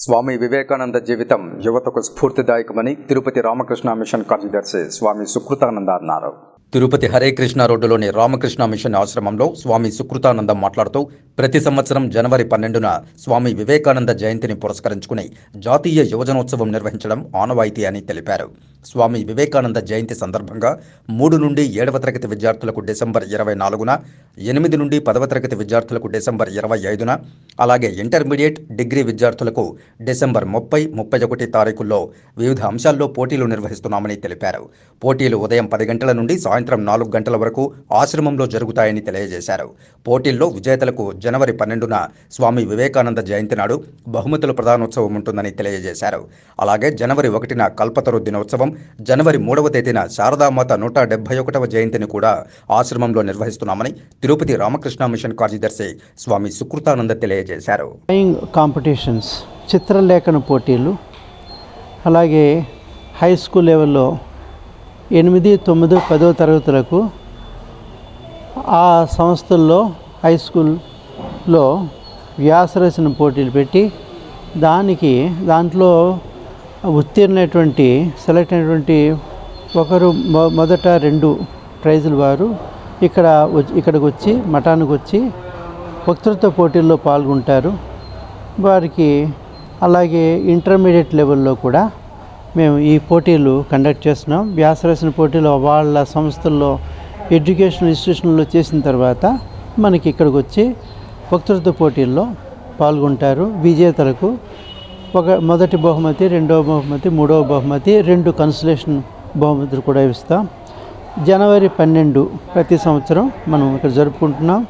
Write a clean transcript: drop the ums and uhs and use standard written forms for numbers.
స్వామి వివేకానంద జీవితం యువతకు స్ఫూర్తిదాయకమని తిరుపతి రామకృష్ణ మిషన్ కార్యదర్శి స్వామి సుకృతానంద అన్నారు. తిరుపతి హరే కృష్ణ రోడ్డులోని రామకృష్ణ మిషన్ ఆశ్రమంలో స్వామి సుకృతానందం మాట్లాడుతూ ప్రతి సంవత్సరం జనవరి 12న స్వామి వివేకానంద జయంతిని పురస్కరించుకుని జాతీయ యువజనోత్సవం నిర్వహించడం ఆనవాయితీ అని తెలిపారు. స్వామి వివేకానంద జయంతి సందర్భంగా 3 నుండి 7వ తరగతి విద్యార్థులకు డిసెంబర్ 24న, 8 నుండి 10వ తరగతి విద్యార్థులకు డిసెంబర్ 25న, అలాగే ఇంటర్మీడియట్, డిగ్రీ విద్యార్థులకు డిసెంబర్ 30, 31 తారీఖుల్లో వివిధ అంశాల్లో పోటీలు నిర్వహిస్తున్నామని తెలిపారు. పోటీలు ఉదయం 10 గంటల నుండి సాయంత్రం 4 గంటల వరకు ఆశ్రమంలో జరుగుతాయని తెలియజేశారు. పోటీల్లో విజేతలకు జనవరి 12న స్వామి వివేకానంద జయంతి నాడు బహుమతుల ప్రదానోత్సవం ఉంటుందని తెలియజేశారు. అలాగే జనవరి 1న కల్పతరు దినోత్సవం, జనవరి 3వ తేదీన శారదామాత 171వ జయంతిని కూడా ఆశ్రమంలో నిర్వహిస్తున్నామని తిరుపతి రామకృష్ణ మిషన్ కార్యదర్శి స్వామి సుకృతానంద తెలియజేశారు. కాంపిటీషన్స్, చిత్రలేఖన పోటీలు, అలాగే హై స్కూల్ లెవెల్లో 8, 9, 10వ తరగతులకు ఆ సంస్థల్లో హై స్కూల్లో వ్యాసరచన పోటీలు పెట్టి దాంట్లో ఉత్తీర్ణమైనటువంటి సెలెక్ట్ అయినటువంటి ఒకరు మొదట 2 ప్రైజులు వారు ఇక్కడికి వచ్చి మఠానికి వచ్చి వక్తృత్వ పోటీల్లో పాల్గొంటారు. వారికి అలాగే ఇంటర్మీడియట్ లెవెల్లో కూడా మేము ఈ పోటీలు కండక్ట్ చేస్తున్నాం. వ్యాసరచన పోటీలు వాళ్ళ సంస్థల్లో ఎడ్యుకేషనల్ ఇన్స్టిట్యూషన్లో చేసిన తర్వాత మనకి ఇక్కడికి వచ్చి వక్తృత్వ పోటీల్లో పాల్గొంటారు. విజేతలకు మొదటి బహుమతి, 2వ బహుమతి, 3వ బహుమతి, 2 కన్సలేషన్ బహుమతులు కూడా ఇస్తాం. జనవరి 12 ప్రతి సంవత్సరం మనం ఇక్కడ జరుపుకుంటున్నాం.